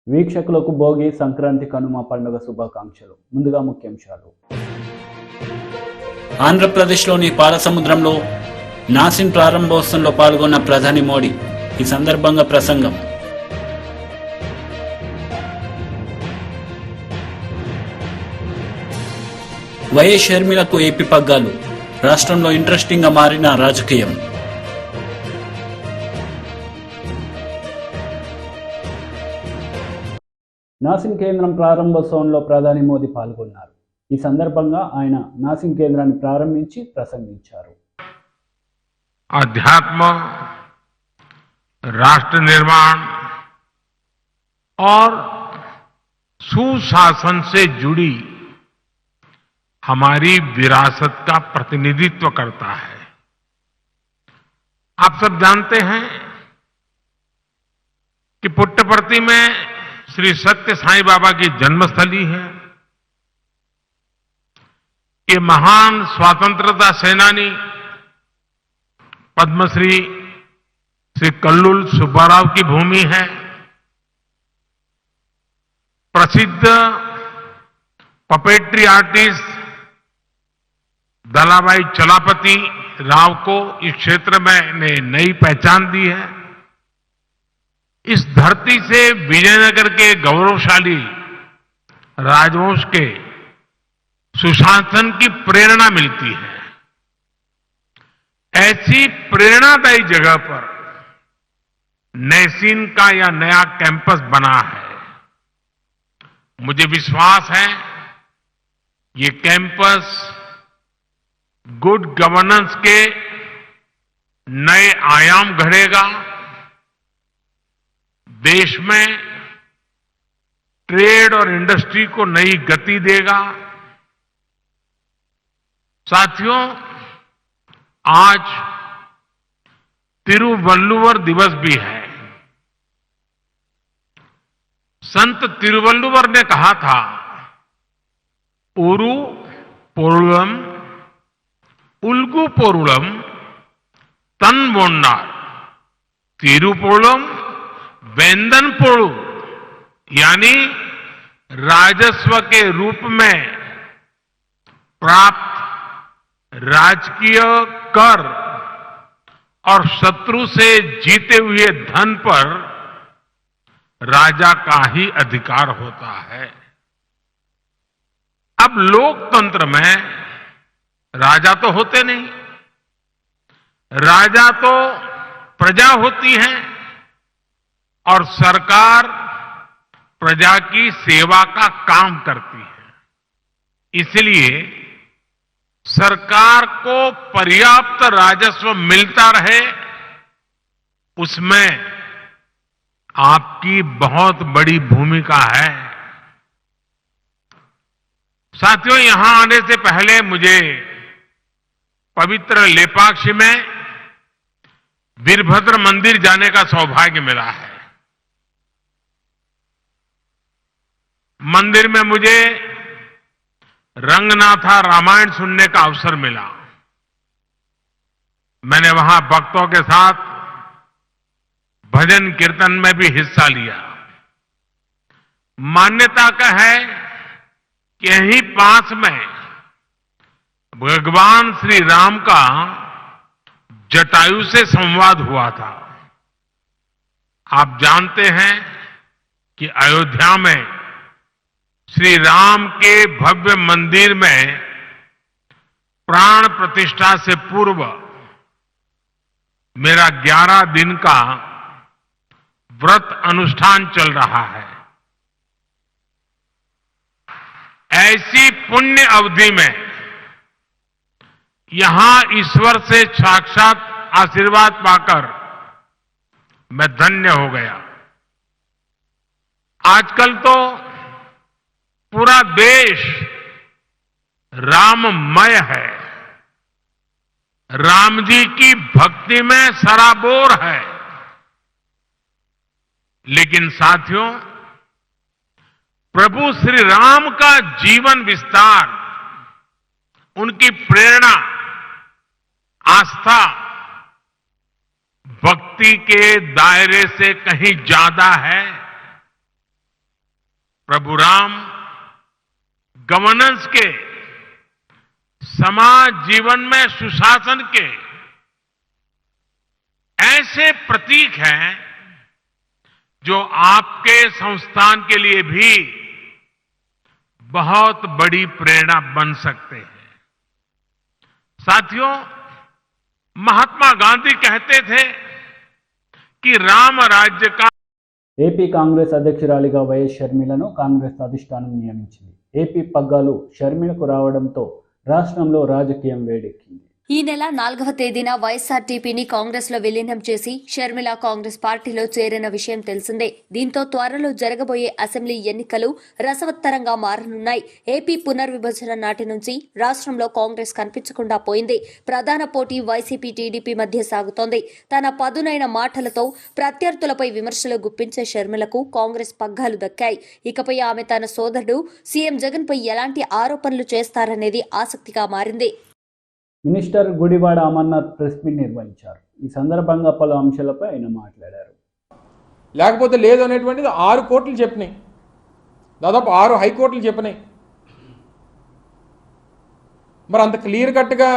వీక్షకులకు భోగి, సంక్రాంతి, కనుమ పండుగ శుభాకాంక్షలు. ముందుగా ముఖ్యాంశాలు. ఆంధ్రప్రదేశ్లోని పాలసముద్రంలో నాసిన్ ప్రారంభోత్సవంలో పాల్గొన్న ప్రధాని మోడీ. ఈ సందర్భంగా ప్రసంగం. వైఎస్ షర్మిలకు ఏపీ పగ్గాలు. రాష్ట్రంలో ఇంట్రెస్టింగ్ గా మారిన రాజకీయం. నాసిన్ కేంద్రం ప్రారంభోత్సవంలో ప్రధాని మోదీ పాల్గొన్నారు. ఈ సందర్భంగా ఆయన నాసిన్ కేంద్రాన్ని ప్రారంభించి ప్రసంగించారు. अध्यात्म, राष्ट्र निर्माण और सुशासन से जुड़ी हमारी विरासत का प्रतिनिधित्व करता है। आप सब जानते हैं कि पुट्टपर्ती में श्री सत्य साईं बाबा की जन्मस्थली है। ये महान स्वतंत्रता सेनानी पद्मश्री श्री कल्लूल सुब्बाराव की भूमि है। प्रसिद्ध पपेट्री आर्टिस्ट दलाभाई चलापति राव को इस क्षेत्र में ने नई पहचान दी है। इस धरती से विजयनगर के गौरवशाली राजवंश के सुशासन की प्रेरणा मिलती है। ऐसी प्रेरणादायी जगह पर नैसीन का यह नया कैंपस बना है। मुझे विश्वास है ये कैंपस गुड गवर्नेंस के नए आयाम गढ़ेगा, देश में ट्रेड और इंडस्ट्री को नई गति देगा। साथियों, आज तिरुवल्लुवर दिवस भी है। संत तिरुवल्लुवर ने कहा था, उरु पोरुलम उल्गु पोरुलम तन्वोन्नार तिरुपोलम वेंदन पोड़ू, यानी राजस्व के रूप में प्राप्त राजकीय कर और शत्रु से जीते हुए धन पर राजा का ही अधिकार होता है। अब लोकतंत्र में राजा तो होते नहीं, राजा तो प्रजा होती है और सरकार प्रजा की सेवा का काम करती है। इसलिए सरकार को पर्याप्त राजस्व मिलता रहे, उसमें आपकी बहुत बड़ी भूमिका है। साथियों, यहां आने से पहले मुझे पवित्र लेपाक्षी में वीरभद्र मंदिर जाने का सौभाग्य मिला है। मंदिर में मुझे रंगनाथा रामायण सुनने का अवसर मिला। मैंने वहां भक्तों के साथ भजन कीर्तन में भी हिस्सा लिया। मान्यता का है कि यहीं पास में भगवान श्री राम का जटायु से संवाद हुआ था। आप जानते हैं कि अयोध्या में श्री राम के भव्य मंदिर में प्राण प्रतिष्ठा से पूर्व मेरा 11 दिन का व्रत अनुष्ठान चल रहा है। ऐसी पुण्य अवधि में यहां ईश्वर से साक्षात आशीर्वाद पाकर मैं धन्य हो गया। आजकल तो पूरा देश राममय है, राम जी की भक्ति में सराबोर है। लेकिन साथियों, प्रभु श्री राम का जीवन विस्तार, उनकी प्रेरणा, आस्था भक्ति के दायरे से कहीं ज्यादा है। प्रभु राम गवर्नेंस के, समाज जीवन में सुशासन के ऐसे प्रतीक हैं जो आपके संस्थान के लिए भी बहुत बड़ी प्रेरणा बन सकते हैं। साथियों, महात्मा गांधी कहते थे कि राम राज्य का ఏపీ కాంగ్రెస్ అధ్యక్షురాలిగా వైఎస్ షర్మిలను కాంగ్రెస్ అధిష్టానం నియమించింది. ఏపీ పగ్గాలు షర్మిలకు రావడంతో రాష్ట్రంలో రాజకీయం వేడెక్కింది. ఈ నెల 4వ తేదీన వైఎస్ఆర్టీపీని కాంగ్రెస్ లో విలీనం చేసి షర్మిల కాంగ్రెస్ పార్టీలో చేరిన విషయం తెలిసిందే. దీంతో త్వరలో జరగబోయే అసెంబ్లీ ఎన్నికలు రసవత్తరంగా మారనున్నాయి. ఏపీ పునర్విభజన నాటి నుంచి రాష్ట్రంలో కాంగ్రెస్ కనిపించకుండా పోయింది. ప్రధాన పోటీ వైసీపీ టీడీపీ మధ్య సాగుతోంది. తన పదునైన మాటలతో ప్రత్యర్థులపై విమర్శలు గుప్పించే షర్మిలకు కాంగ్రెస్ పగ్గాలు దక్కాయి. ఇకపై ఆమె తన సోదరుడు సీఎం జగన్ పై ఎలాంటి ఆరోపణలు చేస్తారనేది ఆసక్తిగా మారింది. Minister Gudivada Amarnath press meet నిర్వహించారు. ఈ సందర్భంగా పలు అంశాలపై ఆయన మాట్లాడారు. లేకపోతే లేదు అనేటువంటిది 6 కోర్టులు చెప్పినాయి, దాదాపు 6 హైకోర్టులు చెప్పినాయి. మరి అంత క్లియర్ కట్గా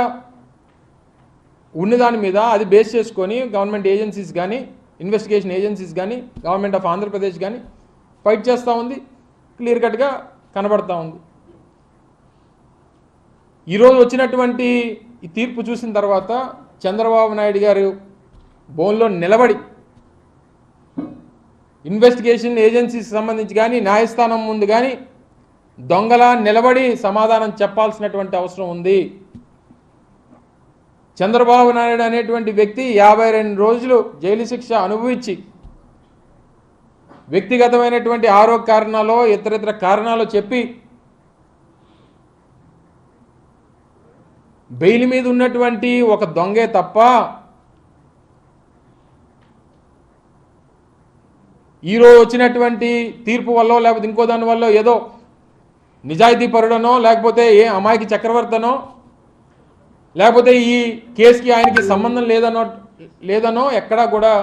ఉన్నదాని మీద అది బేస్ చేసుకొని గవర్నమెంట్ ఏజెన్సీస్ కానీ, ఇన్వెస్టిగేషన్ ఏజెన్సీస్ కానీ, గవర్నమెంట్ ఆఫ్ ఆంధ్రప్రదేశ్ కానీ ఫైట్ చేస్తూ ఉంది. క్లియర్ కట్గా కనబడతా ఉంది. ఈరోజు వచ్చినటువంటి ఈ తీర్పు చూసిన తర్వాత చంద్రబాబు నాయుడు గారు బోన్లో నిలబడి ఇన్వెస్టిగేషన్ ఏజెన్సీకి సంబంధించి కానీ, న్యాయస్థానం ముందు కానీ దొంగలా నిలబడి సమాధానం చెప్పాల్సినటువంటి అవసరం ఉంది. చంద్రబాబు నాయుడు అనేటువంటి వ్యక్తి 52 రోజులు జైలు శిక్ష అనుభవించి వ్యక్తిగతమైనటువంటి ఆరోగ్య కారణాలు, ఇతరితర కారణాలు చెప్పి బెయిల్ మీద ఉన్నటువంటి ఒక దొంగే తప్ప ఈరోజు వచ్చినటువంటి తీర్పు వల్ల లేకపోతే ఇంకో దాని వల్ల ఏదో నిజాయితీ పరుడనో లేకపోతే ఏ అమాయకి చక్రవర్తనో లేకపోతే ఈ కేసుకి ఆయనకి సంబంధం లేదనో ఎక్కడా కూడా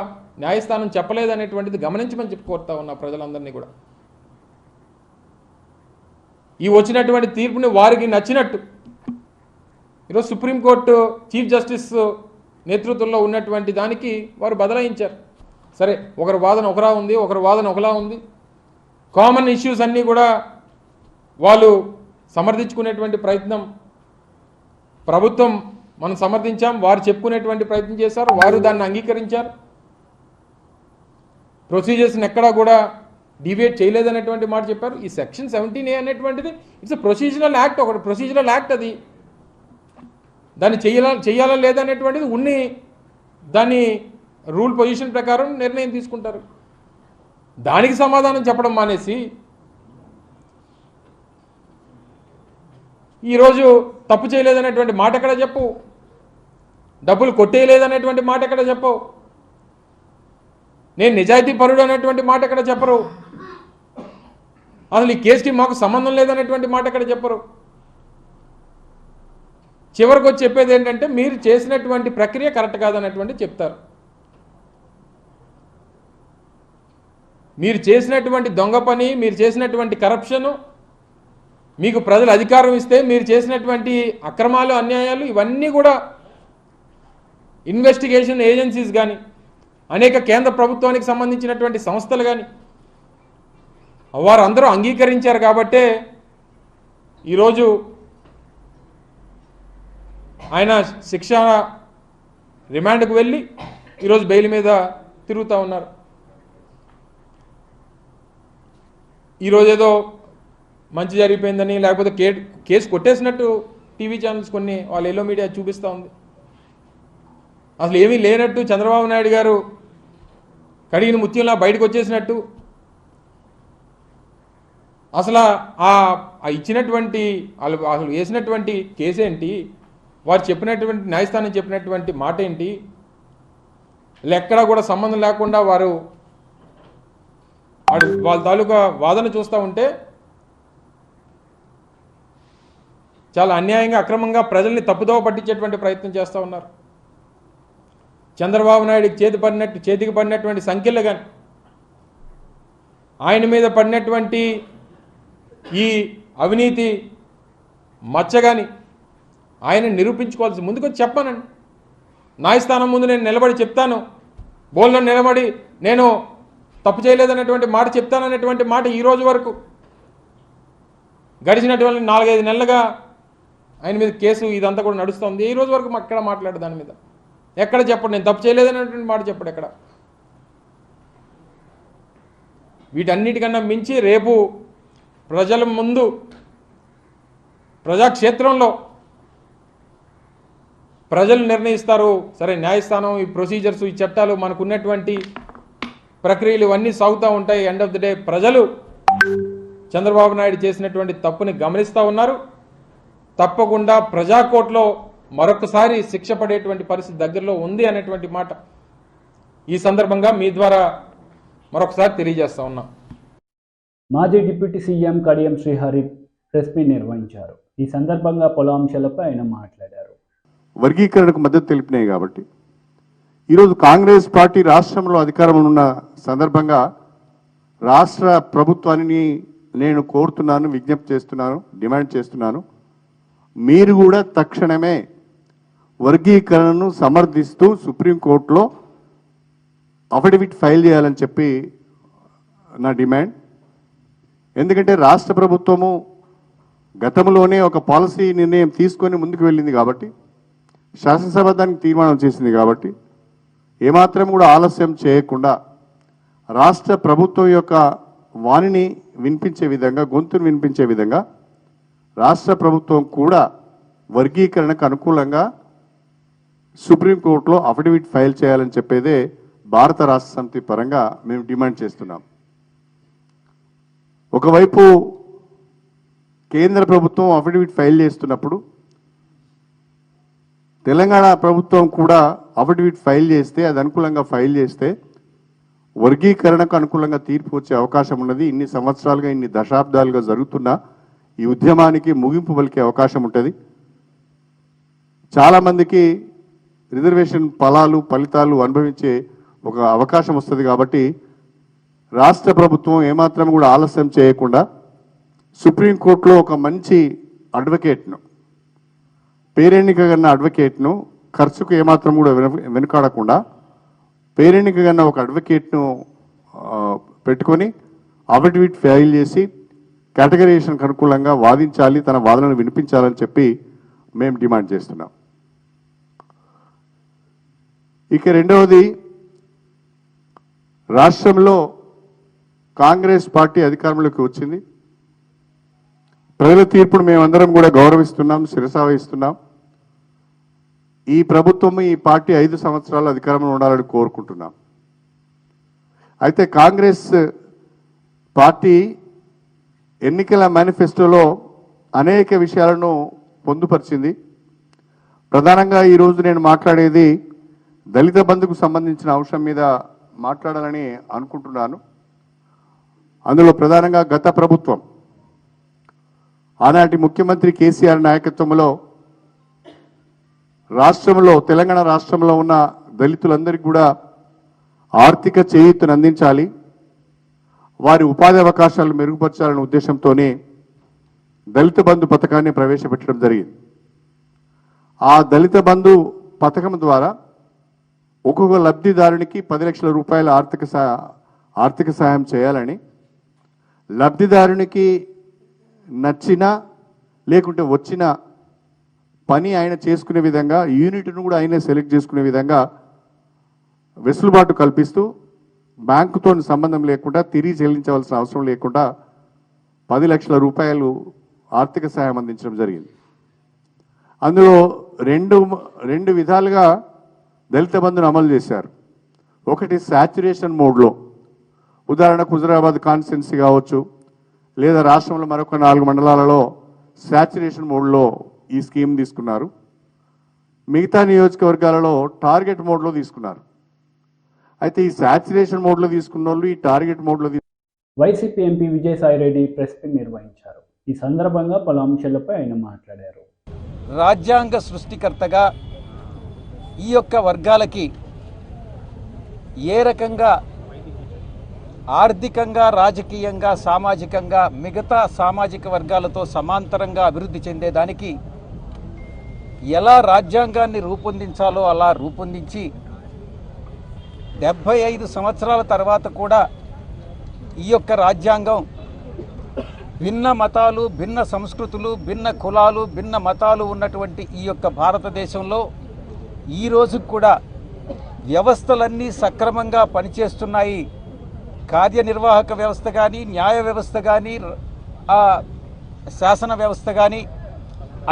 న్యాయస్థానం చెప్పలేదనేటువంటిది గమనించమని చెప్పుకోరుతా ఉన్న ప్రజలందరినీ కూడా. ఈ వచ్చినటువంటి తీర్పుని వారికి నచ్చినట్టు ఈరోజు సుప్రీంకోర్టు చీఫ్ జస్టిస్ నేతృత్వంలో ఉన్నటువంటి దానికి వారు బదలాయించారు. సరే, ఒకరి వాదన ఒకలా ఉంది, ఒకరి వాదన ఒకలా ఉంది. కామన్ ఇష్యూస్ అన్నీ కూడా వాళ్ళు సమర్థించుకునేటువంటి ప్రయత్నం, ప్రభుత్వం మనం సమర్థించాం, వారు చెప్పుకునేటువంటి ప్రయత్నం చేశారు, వారు దాన్ని అంగీకరించారు. ప్రొసీజర్స్ని ఎక్కడా కూడా డివియేట్ చేయలేదనేటువంటి మాట చెప్పారు. ఈ సెక్షన్ 17A అనేటువంటిది ఇట్స్ ప్రొసీజరల్ యాక్ట్, ఒకటి ప్రొసీజరల్ యాక్ట్. అది దాన్ని చెయ్యాలా లేదనేటువంటిది ఉన్ని దాన్ని రూల్ పొజిషన్ ప్రకారం నిర్ణయం తీసుకుంటారు. దానికి సమాధానం చెప్పడం మానేసి ఈరోజు తప్పు చేయలేదనేటువంటి మాట ఎక్కడ చెప్పు, డబ్బులు కొట్టేయలేదనేటువంటి మాట ఎక్కడ చెప్పవు, నేను నిజాయితీ పరుడు అనేటువంటి మాట ఎక్కడ చెప్పరు, అసలు ఈ కేసుకి మాకు సంబంధం లేదనేటువంటి మాట ఎక్కడ చెప్పరు. చివరికి వచ్చి చెప్పేది ఏంటంటే మీరు చేసినటువంటి ప్రక్రియ కరెక్ట్ కాదనేటువంటి చెప్తారు. మీరు చేసినటువంటి దొంగ పని, మీరు చేసినటువంటి కరప్షను, మీకు ప్రజలు అధికారం ఇస్తే మీరు చేసినటువంటి అక్రమాలు, అన్యాయాలు ఇవన్నీ కూడా ఇన్వెస్టిగేషన్ ఏజెన్సీస్ కానీ, అనేక కేంద్ర ప్రభుత్వానికి సంబంధించినటువంటి సంస్థలు కానీ వారందరూ అంగీకరించారు. కాబట్టే ఈరోజు ఆయన శిక్ష రిమాండ్కు వెళ్ళి ఈరోజు బెయిల్ మీద తిరుగుతూ ఉన్నారు. ఈరోజు ఏదో మంచి జరిగిపోయిందని లేకపోతే కేసు కొట్టేసినట్టు టీవీ ఛానల్స్ కొన్ని వాళ్ళ ఎల్లో మీడియా చూపిస్తూ ఉంది. అసలు ఏమీ లేనట్టు చంద్రబాబు నాయుడు గారు కడిగిన ముత్యంలా బయటకు వచ్చేసినట్టు, అసలు ఆ ఇచ్చినటువంటి అసలు వేసినటువంటి కేసేంటి, వారు చెప్పినటువంటి న్యాయస్థానం చెప్పినటువంటి మాట ఏంటి, ఎక్కడా కూడా సంబంధం లేకుండా వారు వాళ్ళ తాలూకా వాదన చూస్తూ ఉంటే చాలా అన్యాయంగా, అక్రమంగా ప్రజల్ని తప్పుదోవ పట్టించేటువంటి ప్రయత్నం చేస్తూ ఉన్నారు. చంద్రబాబు నాయుడికి చేతికి పడినటువంటి సంఖ్యలు కానీ, ఆయన మీద పడినటువంటి ఈ అవినీతి మచ్చగాని ఆయన నిరూపించుకోవాల్సి ముందుకు వచ్చి చెప్పానండి. న్యాయస్థానం ముందు నేను నిలబడి చెప్తాను, బోల్లో నిలబడి నేను తప్పు చేయలేదనేటువంటి మాట చెప్తాననేటువంటి మాట ఈ రోజు వరకు గడిచినటువంటి 4-5 నెలలుగా ఆయన మీద కేసు ఇదంతా కూడా నడుస్తుంది. ఈ రోజు వరకు ఎక్కడ మాట్లాడు దాని మీద, ఎక్కడ చెప్పడు నేను తప్పు చేయలేదనేటువంటి మాట చెప్పడు ఎక్కడ. వీటన్నిటికన్నా మించి రేపు ప్రజల ముందు ప్రజాక్షేత్రంలో ప్రజలు నిర్ణయిస్తారు. సరే, న్యాయస్థానం ఈ ప్రొసీజర్స్ ఈ చట్టాలు మనకున్నటువంటి ప్రక్రియలు ఇవన్నీ సాగుతూ ఉంటాయి. ఎండ్ ఆఫ్ ది డే ప్రజలు చంద్రబాబు నాయుడు చేసినటువంటి తప్పుని గమనిస్తూ ఉన్నారు. తప్పకుండా ప్రజాకోర్టులో మరొకసారి శిక్ష పడేటువంటి పరిస్థితి దగ్గరలో ఉంది అనేటువంటి మాట ఈ సందర్భంగా మీ ద్వారా మరొకసారి తెలియజేస్తా ఉన్నాం. మాజీ deputy CM Kadiyam Srihari press meet నిర్వహించారు. ఈ సందర్భంగా పలు అంశాలపై ఆయన మాట్లాడారు. వర్గీకరణకు మద్దతు తెలిపినాయి కాబట్టి ఈరోజు కాంగ్రెస్ పార్టీ రాష్ట్రంలో అధికారంలో ఉన్న సందర్భంగా రాష్ట్ర ప్రభుత్వాన్ని నేను కోరుతున్నాను, విజ్ఞప్తి చేస్తున్నాను, డిమాండ్ చేస్తున్నాను. మీరు కూడా తక్షణమే వర్గీకరణను సమర్థిస్తూ సుప్రీంకోర్టులో అఫిడవిట్ ఫైల్ చేయాలని చెప్పి నా డిమాండ్. ఎందుకంటే రాష్ట్ర ప్రభుత్వము గతంలోనే ఒక పాలసీ నిర్ణయం తీసుకొని ముందుకు వెళ్ళింది కాబట్టి, శాసనసభ దానికి తీర్మానం చేసింది కాబట్టి, ఏమాత్రం కూడా ఆలస్యం చేయకుండా రాష్ట్ర ప్రభుత్వం యొక్క వాణిని వినిపించే విధంగా, గొంతును వినిపించే విధంగా రాష్ట్ర ప్రభుత్వం కూడా వర్గీకరణకు అనుకూలంగా సుప్రీంకోర్టులో అఫిడవిట్ ఫైల్ చేయాలని చెప్పేదే భారత రాష్ట్ర సమితి పరంగా మేము డిమాండ్ చేస్తున్నాం. ఒకవైపు కేంద్ర ప్రభుత్వం అఫిడవిట్ ఫైల్ చేస్తున్నప్పుడు తెలంగాణ ప్రభుత్వం కూడా అఫిడవిట్ ఫైల్ చేస్తే, అది అనుకూలంగా ఫైల్ చేస్తే వర్గీకరణకు అనుకూలంగా తీర్పు వచ్చే అవకాశం ఉన్నది. ఇన్ని సంవత్సరాలుగా, ఇన్ని దశాబ్దాలుగా జరుగుతున్న ఈ ఉద్యమానికి ముగింపు పలికే అవకాశం ఉంటుంది. చాలామందికి రిజర్వేషన్ ఫలితాలు అనుభవించే ఒక అవకాశం వస్తుంది. కాబట్టి రాష్ట్ర ప్రభుత్వం ఏమాత్రం కూడా ఆలస్యం చేయకుండా సుప్రీంకోర్టులో ఒక మంచి అడ్వకేట్ను, పేరెన్నిక కన్నా అడ్వకేట్ను, ఖర్చుకు ఏమాత్రం కూడా వెనుకాడకుండా పేరెన్నిక కన్నా ఒక అడ్వకేట్ను పెట్టుకొని అఫిడవిట్ ఫైల్ చేసి కేటగరైజేషన్కి అనుకూలంగా వాదించాలి, తన వాదనను వినిపించాలని చెప్పి మేము డిమాండ్ చేస్తున్నాం. ఇక రెండవది, రాష్ట్రంలో కాంగ్రెస్ పార్టీ అధికారంలోకి వచ్చింది. ప్రజల తీర్పును మేమందరం కూడా గౌరవిస్తున్నాం, శిరసావహిస్తున్నాం. ఈ ప్రభుత్వం, ఈ పార్టీ 5 సంవత్సరాలు అధికారంలో ఉండాలని కోరుకుంటున్నాం. అయితే కాంగ్రెస్ పార్టీ ఎన్నికల మేనిఫెస్టోలో అనేక విషయాలను పొందుపరిచింది. ప్రధానంగా ఈరోజు నేను మాట్లాడేది దళిత బంధుకు సంబంధించిన అంశం మీద మాట్లాడాలని అనుకుంటున్నాను. అందులో ప్రధానంగా గత ప్రభుత్వం, ఆనాటి ముఖ్యమంత్రి కేసీఆర్ నాయకత్వంలో రాష్ట్రంలో, తెలంగాణ రాష్ట్రంలో ఉన్న దళితులందరికీ కూడా ఆర్థిక చేయూతను అందించాలి, వారి ఉపాధి అవకాశాలు మెరుగుపరచాలనే ఉద్దేశంతోనే దళిత బంధు పథకాన్ని ప్రవేశపెట్టడం జరిగింది. ఆ దళిత బంధు పథకం ద్వారా ఒక్కొక్క లబ్ధిదారునికి 10 లక్షల రూపాయల ఆర్థిక సహాయం చేయాలని, లబ్ధిదారునికి నచ్చిన లేకుంటే వచ్చిన పని ఆయన చేసుకునే విధంగా, యూనిట్ను కూడా ఆయనే సెలెక్ట్ చేసుకునే విధంగా వెసులుబాటు కల్పిస్తూ, బ్యాంకుతో సంబంధం లేకుండా, తిరిగి చెల్లించవలసిన అవసరం లేకుండా 10 లక్షల రూపాయలు ఆర్థిక సహాయం అందించడం జరిగింది. అందులో రెండు విధాలుగా దళిత బంధును అమలు చేశారు. ఒకటి శాచ్యురేషన్ మోడ్లో, ఉదాహరణకు హుజరాబాద్ కాన్స్టిట్యున్సీ కావచ్చు, లేదా రాష్ట్రంలో మరొక 4 మండలాలలో శాచ్యురేషన్ మోడ్లో ఈ స్కీమ్ తీసుకున్నారు. మిగతా నియోజకవర్గాలలో టార్గెట్ మోడ్లో తీసుకున్నారు. అయితే ఈ శాచ్యురేషన్ మోడ్లో తీసుకున్న వాళ్ళు ఈ టార్గెట్ మోడ్లో YCP MP Vijayasai Reddy press meet నిర్వహించారు. ఈ సందర్భంగా పలు అంశాలపై ఆయన మాట్లాడారు. రాజ్యాంగ సృష్టికర్తగా ఈ యొక్క వర్గాలకి ఏ రకంగా ఆర్థికంగా, రాజకీయంగా, సామాజికంగా మిగతా సామాజిక వర్గాలతో సమాంతరంగా అభివృద్ధి చెందేదానికి ఎలా రాజ్యాంగాన్ని రూపొందించాలో అలా రూపొందించి 75 సంవత్సరాల తర్వాత కూడా ఈ యొక్క రాజ్యాంగం భిన్న మతాలు, భిన్న సంస్కృతులు, భిన్న కులాలు, భిన్న మతాలు ఉన్నటువంటి ఈ యొక్క భారతదేశంలో ఈ రోజు కూడా వ్యవస్థలన్నీ సక్రమంగా పనిచేస్తున్నాయి. కార్యనిర్వాహక వ్యవస్థ కానీ, న్యాయ వ్యవస్థ కానీ, శాసన వ్యవస్థ కానీ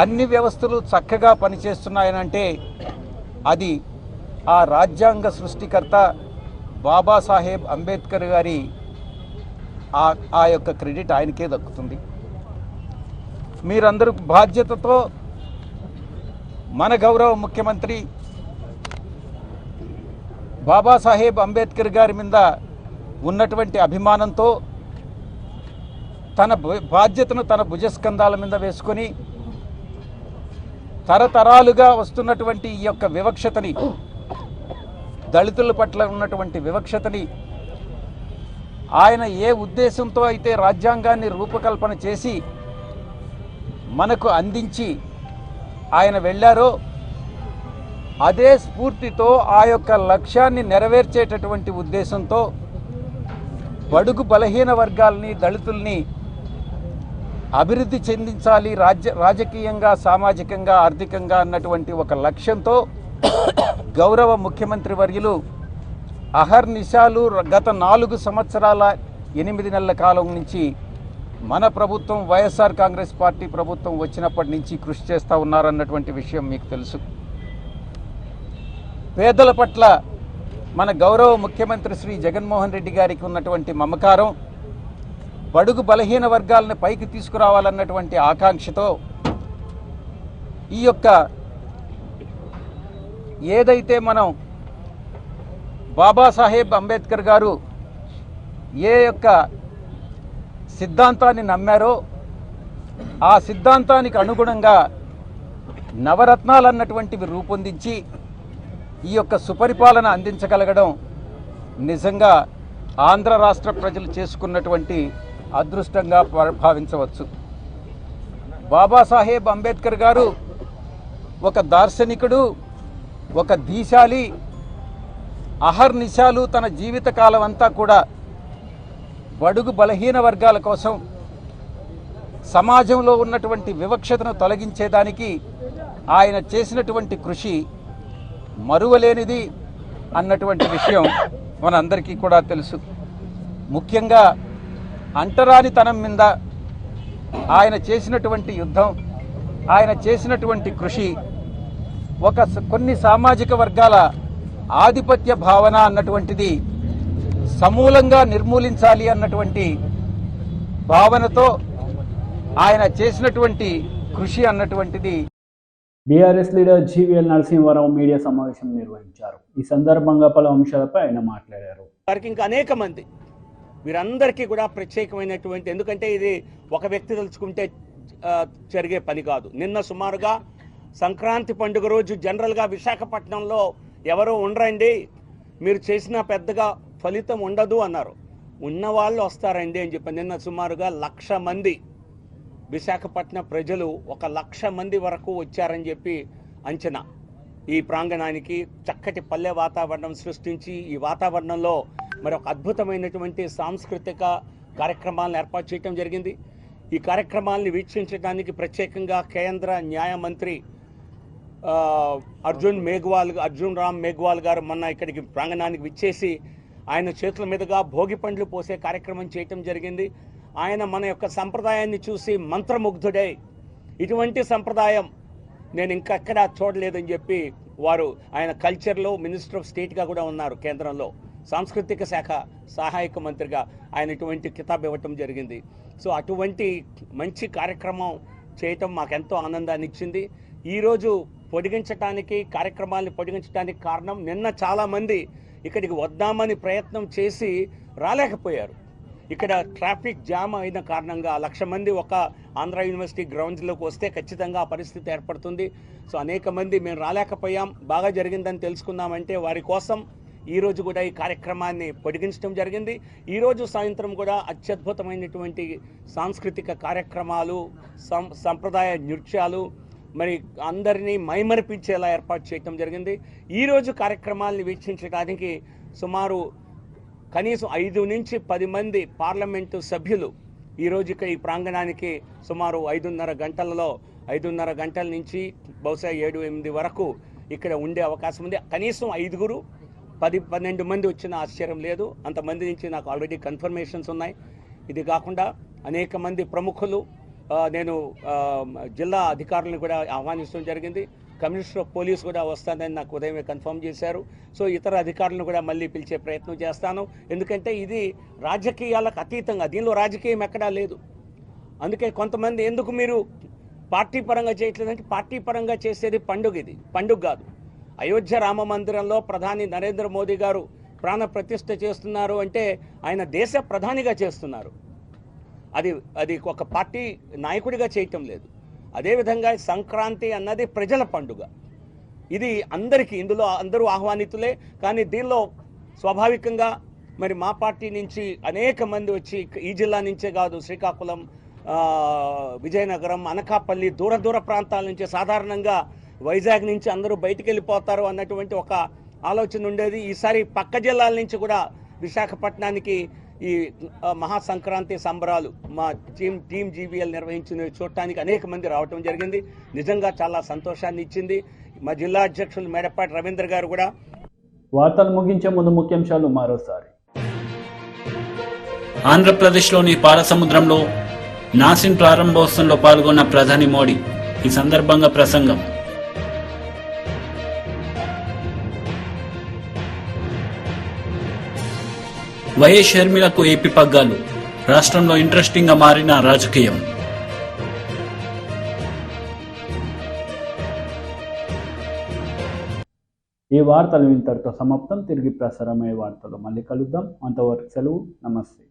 అన్ని వ్యవస్థలు చక్కగా పనిచేస్తున్నాయనంటే అది ఆ రాజ్యాంగ సృష్టికర్త బాబాసాహెబ్ అంబేద్కర్ గారి ఆ యొక్క క్రెడిట్ ఆయనకే దక్కుతుంది. మీరందరూ బాధ్యతతో మన గౌరవ ముఖ్యమంత్రి బాబాసాహెబ్ అంబేద్కర్ గారి మీద ఉన్నటువంటి అభిమానంతో తన బాధ్యతను తన భుజస్కంధాల మీద వేసుకొని తరతరాలుగా వస్తున్నటువంటి ఈ యొక్క వివక్షతని, దళితుల పట్ల ఉన్నటువంటి వివక్షతని ఆయన ఏ ఉద్దేశంతో అయితే రాజ్యాంగాన్ని రూపకల్పన చేసి మనకు అందించి ఆయన వెళ్ళారో అదే స్ఫూర్తితో ఆ యొక్క లక్ష్యాన్ని నెరవేర్చేటటువంటి ఉద్దేశంతో బడుగు బలహీన వర్గాలని, దళితుల్ని అభివృద్ధి చెందించాలి రాజకీయంగా, సామాజికంగా, ఆర్థికంగా అన్నటువంటి ఒక లక్ష్యంతో గౌరవ ముఖ్యమంత్రి వర్యులు అహర్నిశాలు గత 4 సంవత్సరాల 8 నెలల కాలం నుంచి మన ప్రభుత్వం వైఎస్ఆర్ కాంగ్రెస్ పార్టీ ప్రభుత్వం వచ్చినప్పటి నుంచి కృషి చేస్తూ ఉన్నారన్నటువంటి విషయం మీకు తెలుసు. పేదల పట్ల మన గౌరవ ముఖ్యమంత్రి శ్రీ జగన్మోహన్ రెడ్డి గారికి ఉన్నటువంటి మమకారం, బడుగు బలహీన వర్గాలను పైకి తీసుకురావాలన్నటువంటి ఆకాంక్షతో ఈ యొక్క ఏదైతే మనం బాబాసాహెబ్ అంబేద్కర్ గారు ఏ యొక్క సిద్ధాంతాన్ని నమ్మారో ఆ సిద్ధాంతానికి అనుగుణంగా నవరత్నాలు అన్నటువంటివి రూపొందించి ఈ యొక్క సుపరిపాలన అందించగలగడం నిజంగా ఆంధ్ర రాష్ట్ర ప్రజలు చేసుకున్నటువంటి అదృష్టంగా భావించవచ్చు. బాబాసాహెబ్ అంబేద్కర్ గారు ఒక దార్శనికుడు, ఒక దీశాలి. అహర్నిశాలు తన జీవితకాలం అంతా కూడా బడుగు బలహీన వర్గాల కోసం, సమాజంలో ఉన్నటువంటి వివక్షతను తొలగించేదానికి ఆయన చేసినటువంటి కృషి మరువలేనిది అన్నటువంటి విషయం మనందరికీ కూడా తెలుసు. ముఖ్యంగా అంటరానితనం మీద ఆయన చేసినటువంటి యుద్ధం, ఆయన చేసినటువంటి కృషి కొన్ని సామాజిక వర్గాల ఆధిపత్య భావన అన్నటువంటిది సమూలంగా నిర్మూలించాలి అన్నటువంటి భావనతో ఆయన చేసినటువంటి కృషి అన్నటువంటిది. BRS leader GVL Narasimha Rao media సమావేశం నిర్వహించారు. ఈ సందర్భంగా పలు అంశాలపై ఆయన మాట్లాడారు. వారికి ఇంకా అనేక మంది, వీరందరికీ కూడా ప్రత్యేకమైనటువంటి, ఎందుకంటే ఇది ఒక వ్యక్తి తలుచుకుంటే జరిగే పని కాదు. నిన్న సుమారుగా సంక్రాంతి పండుగ రోజు జనరల్గా విశాఖపట్నంలో ఎవరో ఉండరండి, మీరు చేసిన పెద్దగా ఫలితం ఉండదు అన్నారు. ఉన్నవాళ్ళు వస్తారండి అని చెప్పి నిన్న సుమారుగా 1,00,000 మంది విశాఖపట్నం ప్రజలు 1,00,000 మంది వరకు వచ్చారని చెప్పి అంచనా. ఈ ప్రాంగణానికి చక్కటి పల్లె వాతావరణం సృష్టించి ఈ వాతావరణంలో మరి ఒక అద్భుతమైనటువంటి సాంస్కృతిక కార్యక్రమాలను ఏర్పాటు చేయడం జరిగింది. ఈ కార్యక్రమాలను వీక్షించడానికి ప్రత్యేకంగా కేంద్ర న్యాయ మంత్రి అర్జున్ రామ్ మేఘ్వాల్ గారు మొన్న ఇక్కడికి ప్రాంగణానికి విచ్చేసి ఆయన చేతుల మీదుగా భోగి పండ్లు పోసే కార్యక్రమం చేయటం జరిగింది. ఆయన మన యొక్క సంప్రదాయాన్ని చూసి మంత్రముగ్ధుడై ఇటువంటి సంప్రదాయం నేను ఇంకెక్కడా చూడలేదని చెప్పి వారు, ఆయన కల్చర్లో మినిస్టర్ ఆఫ్ స్టేట్గా కూడా ఉన్నారు, కేంద్రంలో సాంస్కృతిక శాఖ సహాయక మంత్రిగా ఆయన ఇటువంటి కితాబ్ ఇవ్వటం జరిగింది. సో అటువంటి మంచి కార్యక్రమం చేయటం మాకెంతో ఆనందాన్ని ఇచ్చింది. ఈరోజు కార్యక్రమాలను పొడిగించడానికి కారణం, నిన్న చాలామంది ఇక్కడికి వద్దామని ప్రయత్నం చేసి రాలేకపోయారు. ఇక్కడ ట్రాఫిక్ జామ్ అయిన కారణంగా 1,00,000 మంది ఒక ఆంధ్ర యూనివర్సిటీ గ్రౌండ్స్లోకి వస్తే ఖచ్చితంగా ఆ పరిస్థితి ఏర్పడుతుంది. సో అనేక మంది మేము రాలేకపోయాం, బాగా జరిగిందని తెలుసుకున్నామంటే వారి కోసం ఈరోజు కూడా ఈ కార్యక్రమాన్ని పొడిగించడం జరిగింది. ఈరోజు సాయంత్రం కూడా అత్యద్భుతమైనటువంటి సాంస్కృతిక కార్యక్రమాలు, సంప్రదాయ నృత్యాలు మరి అందరినీ మైమరిపించేలా ఏర్పాటు చేయడం జరిగింది. ఈరోజు కార్యక్రమాలను వీక్షించడానికి సుమారు కనీసం 5 నుంచి 10 మంది పార్లమెంటు సభ్యులు ఈరోజు ఈ ప్రాంగణానికి సుమారు 5:30 గంటల నుంచి బహుశా 7-8 వరకు ఇక్కడ ఉండే అవకాశం ఉంది. కనీసం 5, 10-12 మంది వచ్చిన ఆశ్చర్యం లేదు. అంతమంది నుంచి నాకు ఆల్రెడీ కన్ఫర్మేషన్స్ ఉన్నాయి. ఇది కాకుండా అనేక మంది ప్రముఖులు, నేను జిల్లా అధికారులను కూడా ఆహ్వానించడం జరిగింది. కమిషనర్ ఆఫ్ పోలీస్ కూడా వస్తానని నాకు ఉదయమే కన్ఫర్మ్ చేశారు. సో ఇతర అధికారులను కూడా మళ్ళీ పిలిచే ప్రయత్నం చేస్తాను. ఎందుకంటే ఇది రాజకీయాలకు అతీతంగా, దీనిలో రాజకీయం ఎక్కడా లేదు. అందుకే కొంతమంది ఎందుకు మీరు పార్టీ పరంగా చేయట్లేదంటే, పార్టీ పరంగా చేసేది పండుగ, ఇది పండుగ కాదు. అయోధ్య రామ మందిరంలో ప్రధాని నరేంద్ర మోదీ గారు ప్రాణ ప్రతిష్ఠ చేస్తున్నారు అంటే ఆయన దేశ ప్రధానిగా చేస్తున్నారు. అది ఒక పార్టీ నాయకుడిగా చేయటం లేదు. అదేవిధంగా సంక్రాంతి అన్నది ప్రజల పండుగ. ఇది అందరికీ, ఇందులో అందరూ ఆహ్వానితులే. కానీ దీనిలో స్వాభావికంగా మరి మా పార్టీ నుంచి అనేక మంది వచ్చి, ఈ జిల్లా నుంచే కాదు, శ్రీకాకుళం, విజయనగరం, అనకాపల్లి, దూర ప్రాంతాల నుంచి, సాధారణంగా వైజాగ్ నుంచి అందరూ బయటికి వెళ్ళిపోతారు అన్నటువంటి ఒక ఆలోచన ఉండేది. ఈసారి పక్క జిల్లాల నుంచి కూడా విశాఖపట్నానికి ఈ మహాసంక్రాంతి సంబరాలు మా టీం జీవీఎల్ నిర్వహించిన చూడటానికి అనేక మంది రావటం జరిగింది. నిజంగా చాలా సంతోషాన్ని ఇచ్చింది. మా జిల్లా అధ్యక్షులు మేడపాటి రవీంద్ర గారు కూడా. వార్తలు ముగించే ముందు ముఖ్యాంశాలు మరోసారి. ఆంధ్రప్రదేశ్లోని పాలసముద్రంలో నాసిన్ ప్రారంభోత్సవంలో పాల్గొన్న ప్రధాని మోడీ. ఈ సందర్భంగా ప్రసంగం. వైఎస్ షర్మిలకు ఏపీ పగ్గాలు. రాష్ట్రంలో ఇంట్రెస్టింగ్ గా మారిన రాజకీయం. ఈ వార్తలు ఇంతటితో సమాప్తం. తిరిగి ప్రసారమయ్యే వార్తలు మళ్ళీ కలుద్దాం. అంతవరకు సెలవు. నమస్తే.